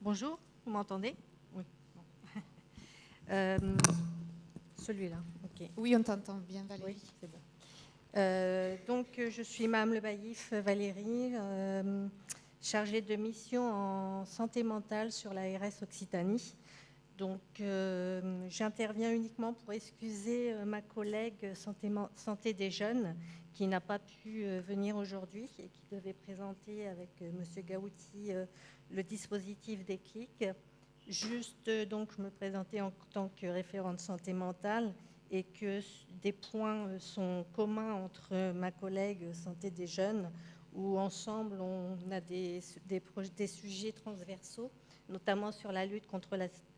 Bonjour, vous m'entendez? Oui. Celui-là, ok. Oui, on t'entend bien, Valérie. Oui, c'est bon. Donc, je suis Madame Le Baillif, Valérie, chargée de mission en santé mentale sur la RS Occitanie. Donc, j'interviens uniquement pour excuser ma collègue santé des jeunes qui n'a pas pu venir aujourd'hui et qui devait présenter avec Monsieur Gaouti le dispositif Déclic. Juste, donc, me présenter en tant que référente santé mentale et que des points sont communs entre ma collègue santé des jeunes où ensemble on a des sujets transversaux, notamment sur la lutte contre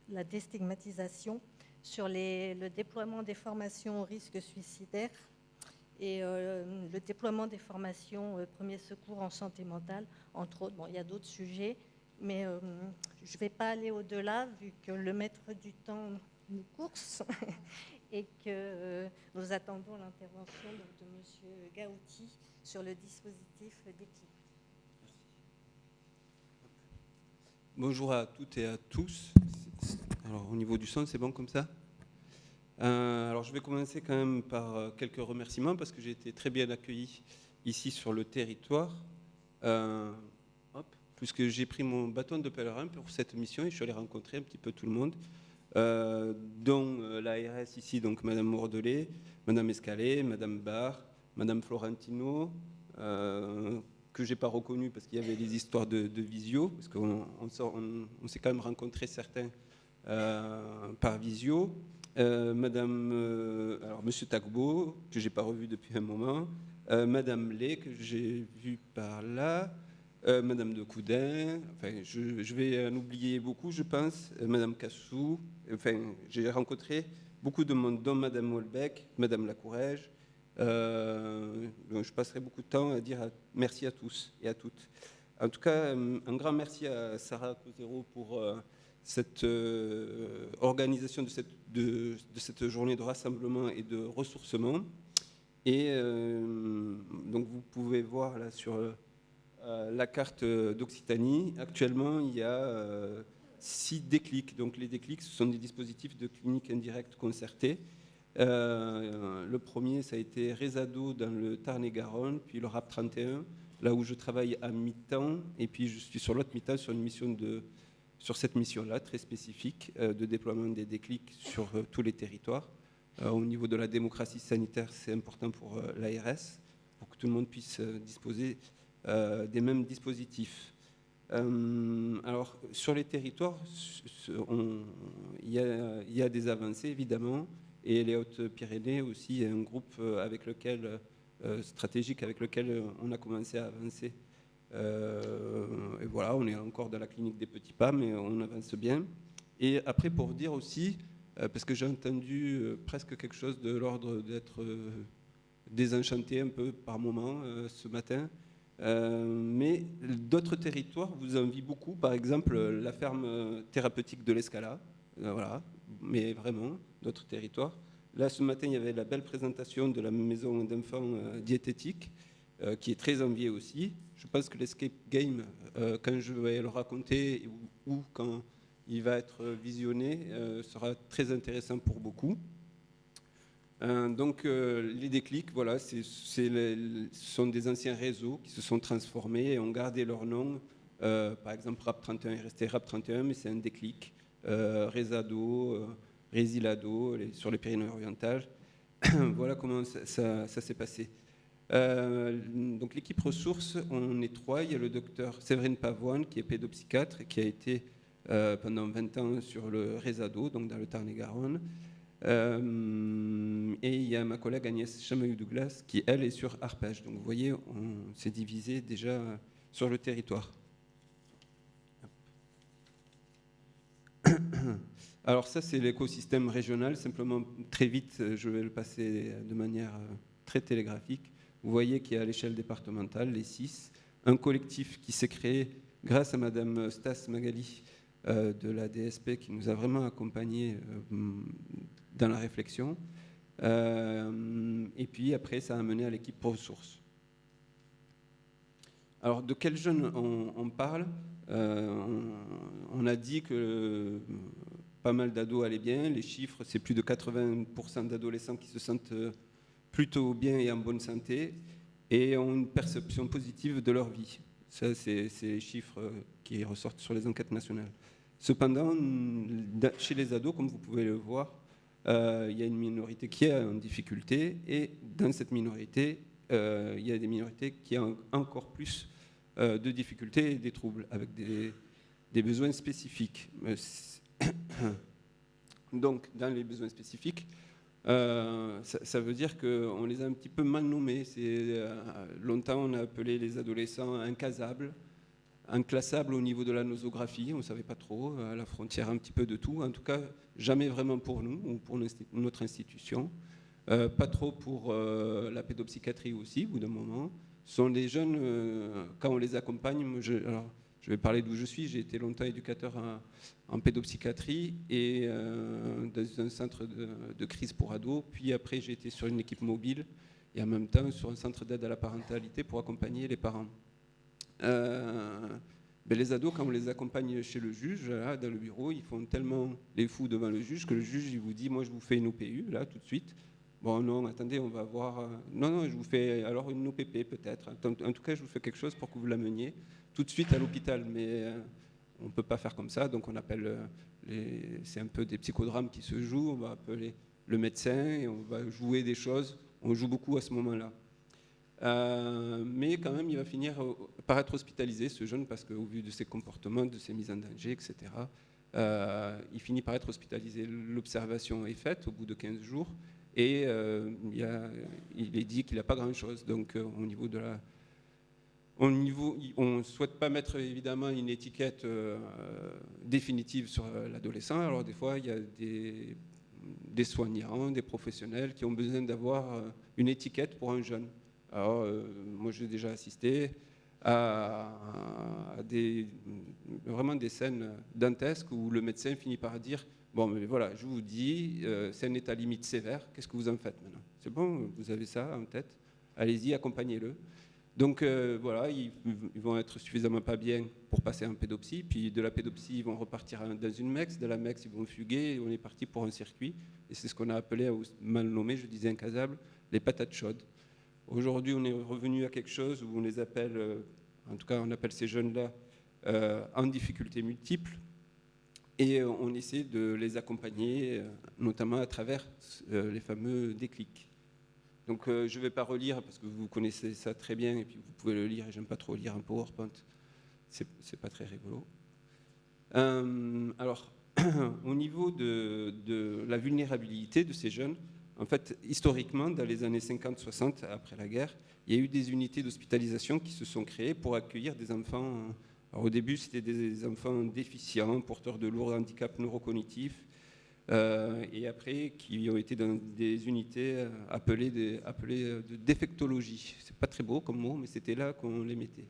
la déstigmatisation, sur le déploiement des formations au risque suicidaire et le déploiement des formations premiers secours en santé mentale, entre autres. Bon, il y a d'autres sujets, mais je ne vais pas aller au-delà vu que le maître du temps nous course et que nous attendons l'intervention de M. Gaouti sur le dispositif Déclic. Bonjour à toutes et à tous. Alors, au niveau du son, c'est bon comme ça ? Alors, je vais commencer quand même par quelques remerciements parce que j'ai été très bien accueilli ici sur le territoire. Puisque j'ai pris mon bâton de pèlerin pour cette mission et je suis allé rencontrer un petit peu tout le monde, dont l'ARS ici, donc Madame Mordelet, Madame Escalé, Madame Barr, Madame Florentino, que je n'ai pas reconnu parce qu'il y avait des histoires de visio, parce qu'on s'est quand même rencontrés certains par visio. Monsieur Tagbo, que je n'ai pas revu depuis un moment, Madame Lé, que j'ai vu par là, Madame de Coudin, enfin, je vais en oublier beaucoup, je pense, Madame Cassou, enfin, j'ai rencontré beaucoup de monde, dont Madame Holbeck, Madame Lacourège. Je passerai beaucoup de temps à dire merci à tous et à toutes. En tout cas, un grand merci à Sarah Cosero pour cette organisation de cette journée de rassemblement et de ressourcement. Et donc vous pouvez voir là sur la carte d'Occitanie, actuellement il y a 6 déclics. Donc les déclics, ce sont des dispositifs de clinique indirecte concertés. Le premier, ça a été Rezado dans le Tarn-et-Garonne, puis le RAP 31, là où je travaille à mi-temps, et puis je suis sur l'autre mi-temps sur cette mission-là, très spécifique, de déploiement des déclics sur tous les territoires. Au niveau de la démocratie sanitaire, c'est important pour l'ARS, pour que tout le monde puisse disposer des mêmes dispositifs. Alors, sur les territoires, il y a des avancées, évidemment, et les Hautes-Pyrénées aussi, il y a un groupe stratégique avec lequel on a commencé à avancer. Et voilà, on est encore dans la clinique des petits pas, mais on avance bien. Et après, pour dire aussi, parce que j'ai entendu presque quelque chose de l'ordre d'être désenchanté un peu par moment ce matin, mais d'autres territoires vous envient beaucoup, par exemple la ferme thérapeutique de l'Escala, voilà, mais vraiment d'autres territoires. Là ce matin il y avait la belle présentation de la maison d'enfants diététique qui est très enviée aussi. Je pense que l'escape game, quand je vais le raconter ou quand il va être visionné, sera très intéressant pour beaucoup. Donc les déclics, voilà, ce sont des anciens réseaux qui se sont transformés et ont gardé leur nom. Par exemple, Rap 31 est resté Rap 31, mais c'est un déclic. Rezado, Résilado, sur les Pyrénées-Orientales. Voilà comment ça s'est passé. Donc l'équipe ressources, on est 3. Il y a le docteur Séverine Pavoine, qui est pédopsychiatre et qui a été pendant 20 ans sur le Rezado, donc dans le Tarn-et-Garonne. Et il y a ma collègue Agnès Chamaillou-Douglas qui, elle, est sur Arpège. Donc vous voyez, on s'est divisé déjà sur le territoire. Alors ça, c'est l'écosystème régional. Simplement, très vite, je vais le passer de manière très télégraphique. Vous voyez qu'il y a à l'échelle départementale, les 6, un collectif qui s'est créé grâce à Madame Stas Magali de la DSP qui nous a vraiment accompagnés dans la réflexion. Et puis après, ça a mené à l'équipe ressources. Alors, de quels jeunes on parle? On a dit que pas mal d'ados allaient bien. Les chiffres, c'est plus de 80% d'adolescents qui se sentent plutôt bien et en bonne santé et ont une perception positive de leur vie. Ça, c'est les chiffres qui ressortent sur les enquêtes nationales. Cependant, chez les ados, comme vous pouvez le voir, il y a une minorité qui est en difficulté, et dans cette minorité, il y a des minorités qui ont encore plus de difficultés et des troubles, avec des besoins spécifiques. Donc, dans les besoins spécifiques, ça veut dire qu'on les a un petit peu mal nommés. Longtemps, on a appelé les adolescents incasables, inclassables au niveau de la nosographie, on ne savait pas trop, à la frontière un petit peu de tout, en tout cas jamais vraiment pour nous ou pour notre institution, pas trop pour la pédopsychiatrie aussi, au bout d'un moment. Ce sont des jeunes, quand on les accompagne, alors, je vais parler d'où je suis, j'ai été longtemps éducateur en pédopsychiatrie et dans un centre de crise pour ados, puis après j'ai été sur une équipe mobile et en même temps sur un centre d'aide à la parentalité pour accompagner les parents. Les ados, quand on les accompagne chez le juge, là, dans le bureau, ils font tellement les fous devant le juge que le juge il vous dit, moi je vous fais une OPU, là, tout de suite. Bon, non, attendez, on va voir. Non, je vous fais alors une OPP peut-être. En tout cas, je vous fais quelque chose pour que vous l'ameniez tout de suite à l'hôpital. Mais on ne peut pas faire comme ça. Donc on appelle, c'est un peu des psychodrames qui se jouent. On va appeler le médecin et on va jouer des choses. On joue beaucoup à ce moment-là. Mais quand même, il va finir par être hospitalisé, ce jeune, parce qu'au vu de ses comportements, de ses mises en danger, etc., il finit par être hospitalisé. L'observation est faite au bout de 15 jours. Et il est dit qu'il n'a pas grand-chose. Donc, au niveau de la... on ne souhaite pas mettre évidemment une étiquette définitive sur l'adolescent. Alors, des fois, il y a des soignants, des professionnels qui ont besoin d'avoir une étiquette pour un jeune. Alors, moi, j'ai déjà assisté à vraiment des scènes dantesques où le médecin finit par dire: bon, mais voilà, je vous dis, c'est un état limite sévère, qu'est-ce que vous en faites maintenant? C'est bon, vous avez ça en tête, allez-y, accompagnez-le. Donc voilà, ils vont être suffisamment pas bien pour passer en pédopsie, puis de la pédopsie, ils vont repartir dans une MEX, de la MEX, ils vont fuguer, et on est parti pour un circuit, et c'est ce qu'on a appelé, mal nommé, je disais incasable, les patates chaudes. Aujourd'hui, on est revenu à quelque chose où on les appelle, en tout cas on appelle ces jeunes-là en difficulté multiples, et on essaie de les accompagner, notamment à travers les fameux déclics. Donc je ne vais pas relire, parce que vous connaissez ça très bien, et puis vous pouvez le lire, et j'aime pas trop lire un PowerPoint, c'est pas très rigolo. Alors, au niveau de la vulnérabilité de ces jeunes, en fait, historiquement, dans les années 50-60, après la guerre, il y a eu des unités d'hospitalisation qui se sont créées pour accueillir des enfants. Alors, au début, c'était des enfants déficients, porteurs de lourds handicaps neurocognitifs, et après, qui ont été dans des unités appelées de défectologie. C'est pas très beau comme mot, mais c'était là qu'on les mettait.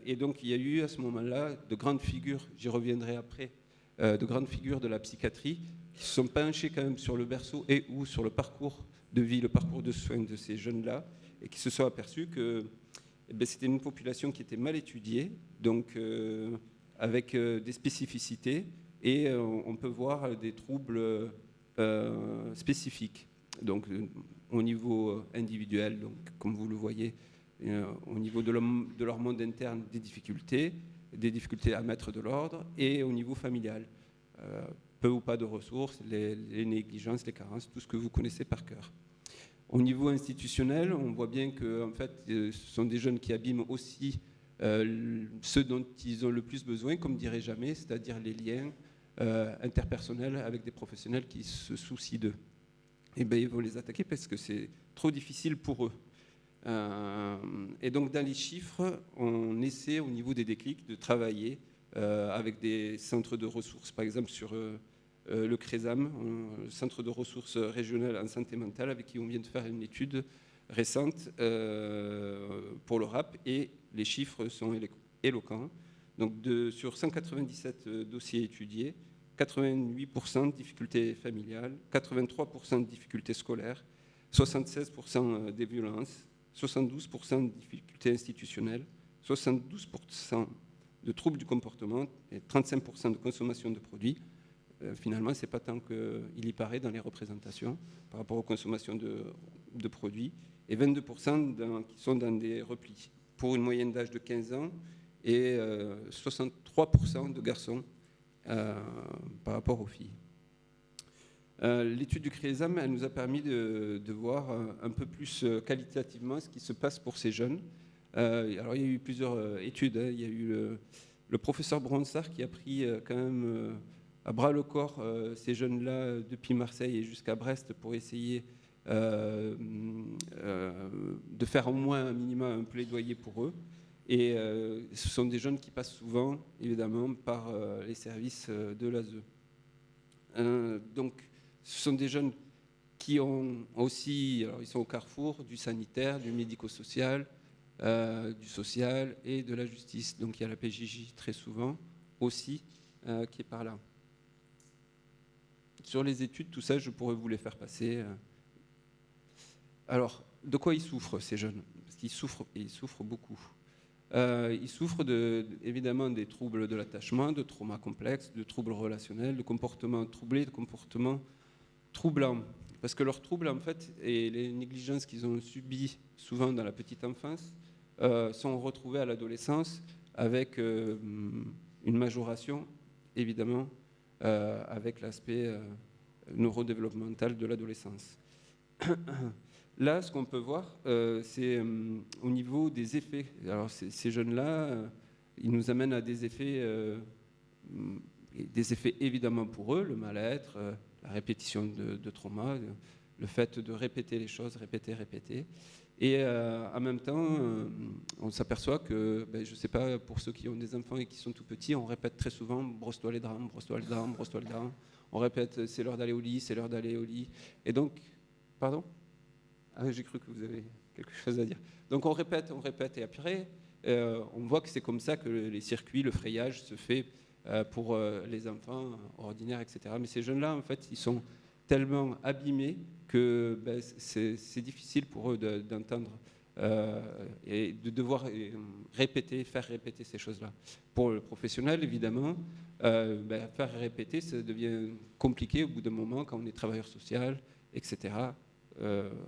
Et donc, il y a eu à ce moment-là de grandes figures, j'y reviendrai après, de grandes figures de la psychiatrie qui se sont penchées quand même sur le berceau et ou sur le parcours de vie, le parcours de soins de ces jeunes-là, et qui se sont aperçus que c'était une population qui était mal étudiée, donc avec des spécificités, et on peut voir des troubles spécifiques, donc au niveau individuel, donc, comme vous le voyez, au niveau de leur monde interne, des difficultés à mettre de l'ordre, et au niveau familial, peu ou pas de ressources, les négligences, les carences, tout ce que vous connaissez par cœur. Au niveau institutionnel, on voit bien que en fait, ce sont des jeunes qui abîment aussi ceux dont ils ont le plus besoin, comme dirait Jamais, c'est-à-dire les liens interpersonnels avec des professionnels qui se soucient d'eux. Et bien, ils vont les attaquer parce que c'est trop difficile pour eux. Et donc, dans les chiffres, on essaie, au niveau des déclics, de travailler avec des centres de ressources, par exemple sur le CRESAM, le centre de ressources régional en santé mentale, avec qui on vient de faire une étude récente pour le RAP, et les chiffres sont éloquents. Donc sur 197 dossiers étudiés, 88% de difficultés familiales, 83% de difficultés scolaires, 76% des violences, 72% de difficultés institutionnelles, 72% de troubles du comportement et 35% de consommation de produits. Finalement, ce n'est pas tant qu'il y paraît dans les représentations par rapport aux consommations de produits, et 22% qui sont dans des replis, pour une moyenne d'âge de 15 ans, et 63% de garçons par rapport aux filles. L'étude du CRESAM, elle nous a permis de voir un peu plus qualitativement ce qui se passe pour ces jeunes. Alors, il y a eu plusieurs études. Il y a eu le professeur Bronsart qui a pris quand même à bras le corps ces jeunes-là depuis Marseille et jusqu'à Brest pour essayer de faire au moins un minimum un plaidoyer pour eux. Et ce sont des jeunes qui passent souvent, évidemment, par les services de l'ASE. Donc, ce sont des jeunes qui ont aussi, alors ils sont au carrefour du sanitaire, du médico-social, du social et de la justice. Donc il y a la PJJ très souvent aussi qui est par là. Sur les études, tout ça, je pourrais vous les faire passer. Alors, de quoi ils souffrent ces jeunes? Parce qu'ils souffrent beaucoup. Ils souffrent évidemment des troubles de l'attachement, de traumas complexes, de troubles relationnels, de comportements troublés, de comportements troublants. Parce que leurs troubles, en fait, et les négligences qu'ils ont subies souvent dans la petite enfance, sont retrouvés à l'adolescence avec une majoration, évidemment, avec l'aspect neurodéveloppemental de l'adolescence. Là, ce qu'on peut voir, c'est au niveau des effets. Alors, ces jeunes-là, ils nous amènent à des effets évidemment pour eux, le mal-être, la répétition de traumas, le fait de répéter les choses, répéter. Et en même temps, on s'aperçoit que, je ne sais pas, pour ceux qui ont des enfants et qui sont tout petits, on répète très souvent « brosse-toi les dents, brosse-toi les dents, brosse-toi les dents ». On répète « c'est l'heure d'aller au lit, c'est l'heure d'aller au lit ». Et donc, pardon ? Ah, j'ai cru que vous avez quelque chose à dire. Donc on répète, et après, on voit que c'est comme ça que les circuits, le frayage se fait pour les enfants ordinaires, etc. Mais ces jeunes-là, en fait, ils sont tellement abîmés que c'est difficile pour eux d'entendre et de devoir faire répéter ces choses-là. Pour le professionnel, évidemment, faire répéter, ça devient compliqué au bout d'un moment quand on est travailleur social, etc.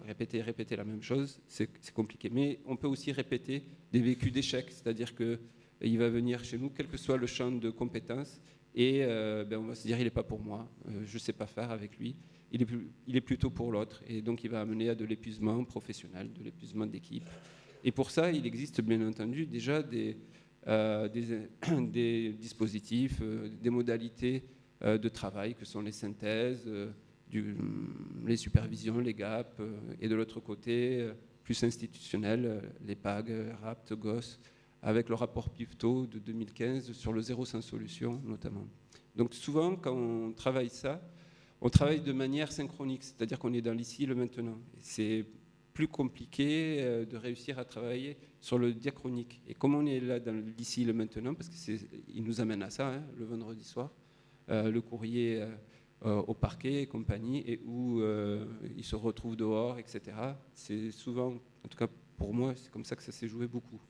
Répéter la même chose, c'est compliqué. Mais on peut aussi répéter des vécus d'échec, c'est-à-dire qu'il va venir chez nous, quel que soit le champ de compétences, et on va se dire il n'est pas pour moi, je ne sais pas faire avec lui, il est plutôt pour l'autre, et donc il va amener à de l'épuisement professionnel, de l'épuisement d'équipe. Et pour ça, il existe bien entendu déjà des dispositifs, des modalités de travail que sont les synthèses, les supervisions, les GAP, et de l'autre côté, plus institutionnel, les PAG, RAPT, GOS, avec le rapport Pivot de 2015 sur le zéro sans solution notamment. Donc souvent, quand on travaille ça, on travaille de manière synchronique, c'est-à-dire qu'on est dans l'ici et le maintenant. C'est plus compliqué de réussir à travailler sur le diachronique. Et comme on est là dans l'ici et le maintenant, parce qu'il nous amène à ça, le vendredi soir, le courrier au parquet et compagnie, et où ils se retrouvent dehors, etc. C'est souvent, en tout cas pour moi, c'est comme ça que ça s'est joué beaucoup.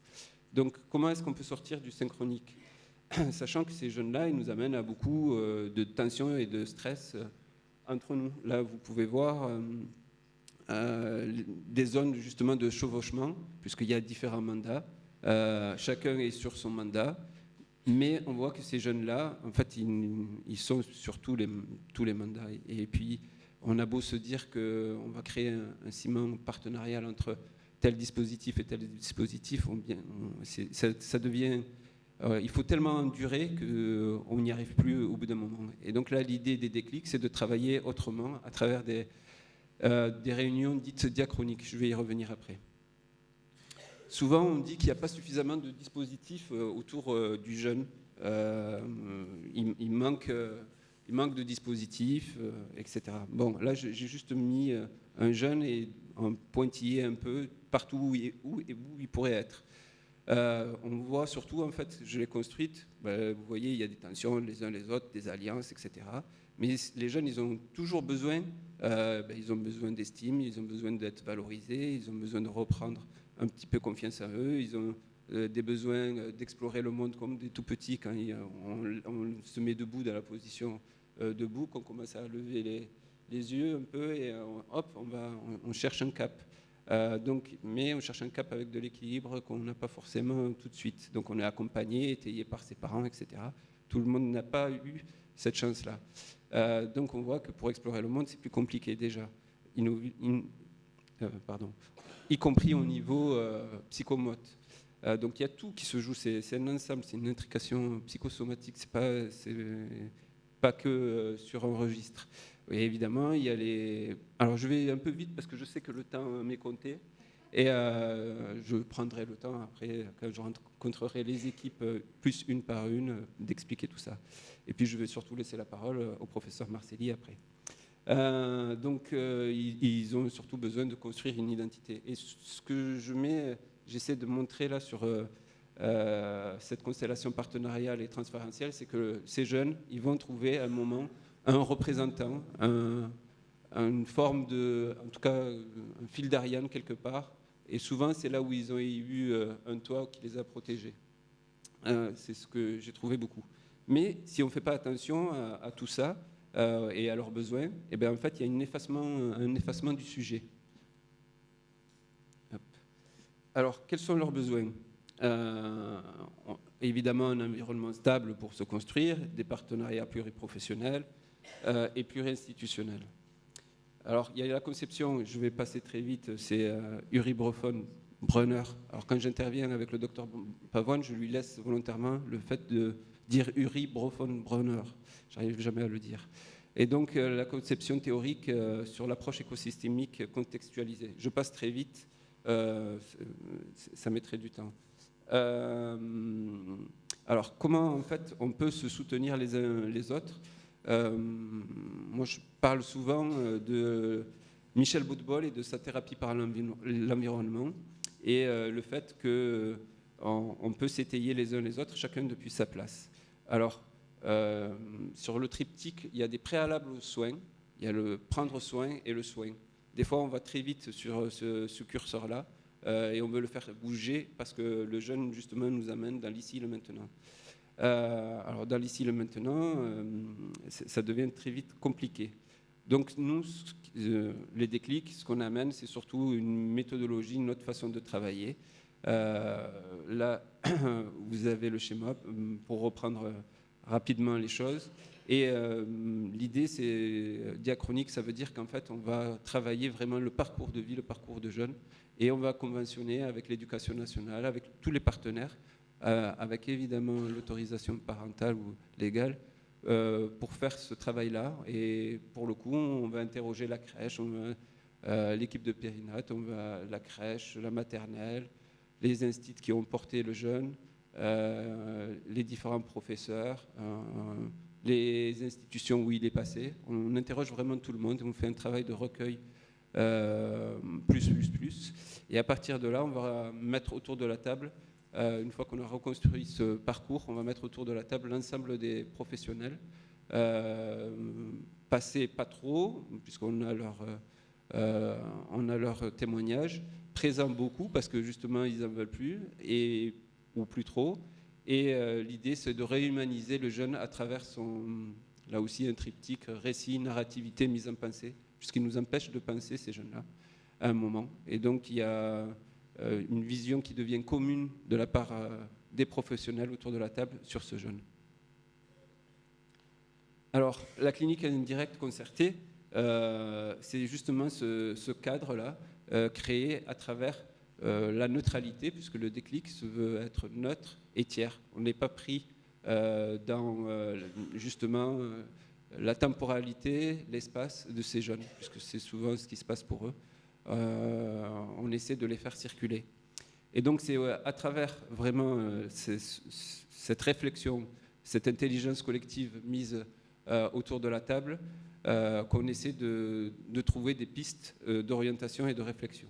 Donc comment est-ce qu'on peut sortir du synchronique ? Sachant que ces jeunes-là, ils nous amènent à beaucoup de tensions et de stress entre nous. Là, vous pouvez voir des zones justement de chevauchement, puisqu'il y a différents mandats. Chacun est sur son mandat. Mais on voit que ces jeunes-là, en fait, ils sont sur tous les mandats. Et puis, on a beau se dire qu'on va créer un ciment partenarial entre tel dispositif et tel dispositif, ça devient... il faut tellement endurer qu'on n'y arrive plus au bout d'un moment. Et donc là, l'idée des déclics, c'est de travailler autrement à travers des réunions dites diachroniques. Je vais y revenir après. Souvent, on dit qu'il n'y a pas suffisamment de dispositifs autour du jeune. Il manque de dispositifs, etc. Bon, là, j'ai juste mis un jeune et un pointillé un peu partout où il pourrait être. On voit surtout, en fait, je l'ai construite, vous voyez, il y a des tensions les uns les autres, des alliances, etc. Mais les jeunes, ils ont toujours besoin, ils ont besoin d'estime, ils ont besoin d'être valorisés, ils ont besoin de reprendre un petit peu confiance en eux, ils ont des besoins d'explorer le monde comme des tout petits quand on se met debout dans la position debout, qu'on commence à lever les yeux un peu et hop, on cherche un cap. Mais on cherche un cap avec de l'équilibre qu'on n'a pas forcément tout de suite. Donc on est accompagné, étayé par ses parents, etc. Tout le monde n'a pas eu cette chance-là. Donc on voit que pour explorer le monde, c'est plus compliqué déjà, y compris au niveau psychomote. Donc il y a tout qui se joue, c'est un ensemble, c'est une intrication psychosomatique, c'est pas que sur un registre. Et évidemment, il y a les... Alors je vais un peu vite parce que je sais que le temps m'est compté. Et je prendrai le temps après, quand je rencontrerai les équipes, plus une par une, d'expliquer tout ça. Et puis je vais surtout laisser la parole au professeur Marcelli après. Ils ont surtout besoin de construire une identité. Et ce que j'essaie de montrer là sur cette constellation partenariale et transférentielle, c'est que ces jeunes, ils vont trouver à un moment un représentant, une forme en tout cas un fil d'Ariane quelque part. Et souvent, c'est là où ils ont eu un toit qui les a protégés. C'est ce que j'ai trouvé beaucoup. Mais si on ne fait pas attention à tout ça et à leurs besoins, eh bien, en fait, il y a un effacement du sujet. Hop. Alors, quels sont leurs besoins ? Évidemment, un environnement stable pour se construire, des partenariats pluriprofessionnels et plurinstitutionnels. Alors, il y a la conception, je vais passer très vite, c'est Uri Brunner. Alors, quand j'interviens avec le docteur Pavone, je lui laisse volontairement le fait de dire Uri Brunner. J'arrive jamais à le dire. Et donc, la conception théorique sur l'approche écosystémique contextualisée. Je passe très vite, ça mettrait du temps. Alors, comment, en fait, on peut se soutenir les uns les autres ? Moi, je parle souvent de Michel Boutbol et de sa thérapie par l'environnement et le fait qu'on peut s'étayer les uns les autres, chacun depuis sa place. Alors, sur le triptyque, il y a des préalables aux soins, il y a le prendre soin et le soin. Des fois, on va très vite sur ce curseur-là et on veut le faire bouger parce que le jeune, justement, nous amène dans l'ici et le maintenant. Alors dans l'ici et le maintenant, ça devient très vite compliqué. Donc nous, les déclics, ce qu'on amène, c'est surtout une méthodologie, une autre façon de travailler. Là, vous avez le schéma pour reprendre rapidement les choses. Et l'idée, c'est diachronique, ça veut dire qu'en fait, on va travailler vraiment le parcours de vie, le parcours de jeunes, et on va conventionner avec l'éducation nationale, avec tous les partenaires, avec évidemment l'autorisation parentale ou légale, pour faire ce travail-là. Et pour le coup, on va interroger la crèche, l'équipe de périnate, la crèche, la maternelle, les instituts qui ont porté le jeune, les différents professeurs, les institutions où il est passé. On interroge vraiment tout le monde, on fait un travail de recueil plus. Et à partir de là, on va mettre autour de la table, une fois qu'on a reconstruit ce parcours, on va mettre autour de la table l'ensemble des professionnels, passés pas trop, puisqu'on a leur témoignage, présents beaucoup, parce que justement, ils n'en veulent plus, ou plus trop. Et l'idée, c'est de réhumaniser le jeune à travers là aussi, un triptyque, récit, narrativité, mise en pensée, puisqu'il nous empêche de penser, ces jeunes-là, à un moment. Et donc, il y a une vision qui devient commune de la part des professionnels autour de la table sur ce jeune. Alors, la clinique indirecte concertée, c'est justement ce cadre-là, créé à travers la neutralité, puisque le déclic se veut être neutre et tiers. On n'est pas pris dans justement la temporalité, l'espace de ces jeunes, puisque c'est souvent ce qui se passe pour eux. On essaie de les faire circuler. Et donc c'est à travers vraiment cette réflexion, cette intelligence collective mise autour de la table qu'on essaie de trouver des pistes d'orientation et de réflexion.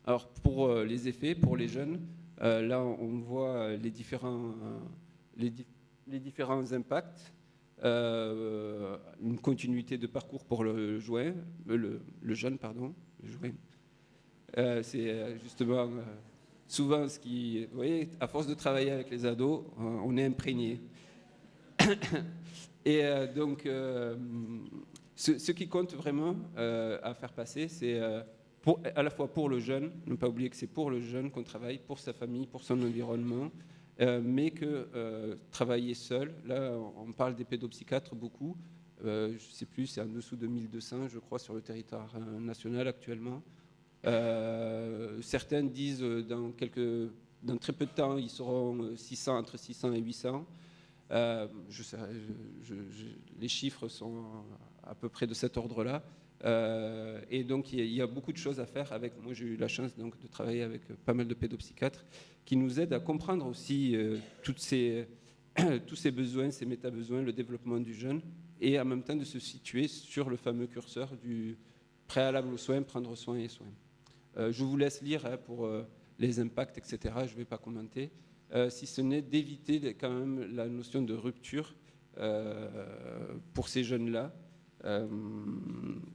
Alors pour les effets, pour les jeunes, là on voit les différents impacts. Une continuité de parcours pour le jeune. C'est justement souvent ce qui... Vous voyez, à force de travailler avec les ados, on est imprégné. Et donc, ce qui compte vraiment à faire passer, c'est à la fois pour le jeune, ne pas oublier que c'est pour le jeune qu'on travaille, pour sa famille, pour son environnement, mais que travailler seul, là on parle des pédopsychiatres beaucoup, je ne sais plus, c'est en dessous de 1200 je crois sur le territoire national actuellement. Certains disent dans très peu de temps ils seront 600, entre 600 et 800. Les chiffres sont à peu près de cet ordre-là. Et donc il y a beaucoup de choses à faire avec. Moi j'ai eu la chance donc de travailler avec pas mal de pédopsychiatres qui nous aident à comprendre aussi tous ces besoins, ces méta-besoins, le développement du jeune, et en même temps de se situer sur le fameux curseur du préalable aux soins, prendre soin et soins. Je vous laisse lire pour les impacts, etc. Je ne vais pas commenter. Si ce n'est d'éviter quand même la notion de rupture pour ces jeunes-là,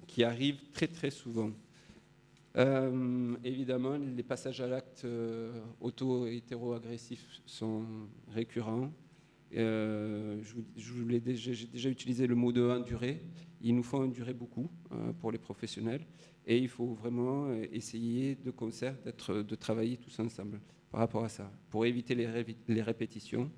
qui arrivent très très souvent. Évidemment, les passages à l'acte auto-hétéro-agressifs sont récurrents. J'ai déjà utilisé le mot de endurer. Il nous faut endurer beaucoup pour les professionnels, et il faut vraiment essayer de concert de travailler tous ensemble par rapport à ça, pour éviter les répétitions.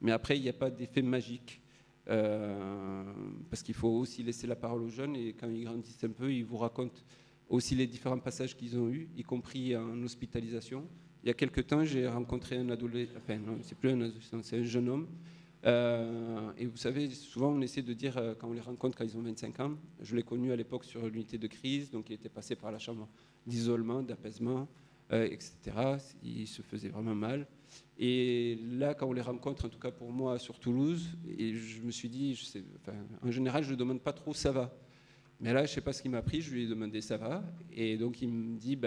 Mais après, il n'y a pas d'effet magique, parce qu'il faut aussi laisser la parole aux jeunes, et quand ils grandissent un peu, ils vous racontent aussi les différents passages qu'ils ont eus, y compris en hospitalisation. Il y a quelque temps, j'ai rencontré un adolescent, enfin non, c'est plus un adolescent, c'est un jeune homme. Et vous savez, souvent on essaie de dire, quand on les rencontre quand ils ont 25 ans, je l'ai connu à l'époque sur l'unité de crise, donc il était passé par la chambre d'isolement, d'apaisement, etc. Il se faisait vraiment mal. Et là, quand on les rencontre, en tout cas pour moi, sur Toulouse, et je me suis dit, en général, je ne demande pas trop ça va. Mais là, je ne sais pas ce qu'il m'a pris, je lui ai demandé ça va. Et donc il me dit,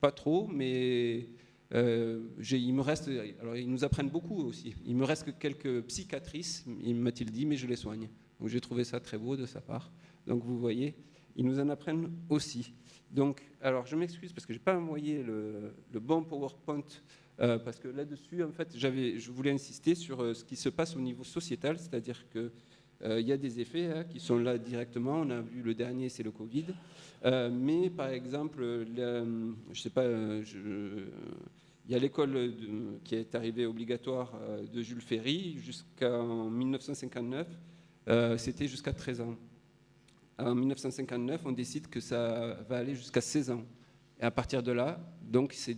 pas trop, mais il me reste. Alors ils nous apprennent beaucoup aussi. Il me reste que quelques psychiatrices, m'a-t-il dit, mais je les soigne. Donc j'ai trouvé ça très beau de sa part. Donc vous voyez, ils nous en apprennent aussi. Donc, alors je m'excuse parce que je n'ai pas envoyé le bon PowerPoint, parce que là-dessus, en fait, je voulais insister sur ce qui se passe au niveau sociétal, c'est-à-dire que il y a des effets qui sont là directement. On a vu le dernier, c'est le Covid. Mais par exemple, je sais pas, il y a l'école qui est arrivée obligatoire de Jules Ferry jusqu'en 1959. C'était jusqu'à 13 ans. En 1959, on décide que ça va aller jusqu'à 16 ans. Et à partir de là, donc c'est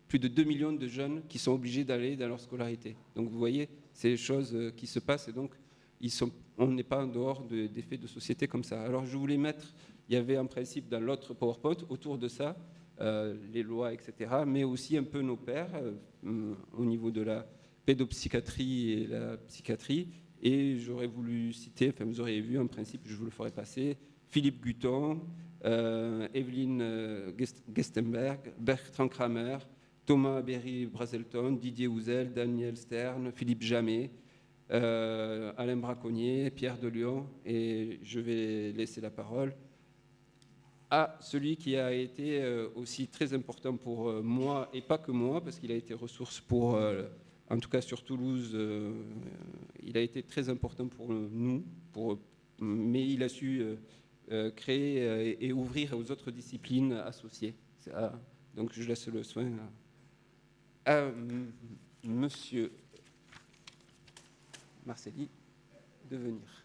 plus de 2 millions de jeunes qui sont obligés d'aller dans leur scolarité. Donc vous voyez, c'est des choses qui se passent, et donc on n'est pas en dehors d'effets de société comme ça. Alors je voulais mettre, il y avait en principe dans l'autre PowerPoint autour de ça, les lois, etc., mais aussi un peu nos pairs au niveau de la pédopsychiatrie et la psychiatrie. Et j'aurais voulu citer, enfin vous auriez vu en principe, je vous le ferai passer, Philippe Guton, Evelyne Gestenberg, Bertrand Kramer, Thomas Berry-Brazelton, Didier Houzel, Daniel Stern, Philippe Jamet, Alain Braconnier, Pierre de Lyon, et je vais laisser la parole à celui qui a été aussi très important pour moi, et pas que moi, parce qu'il a été ressource pour, en tout cas sur Toulouse, il a été très important pour nous, mais il a su créer et ouvrir aux autres disciplines associées. Donc je laisse le soin à Monsieur Marcelli de venir.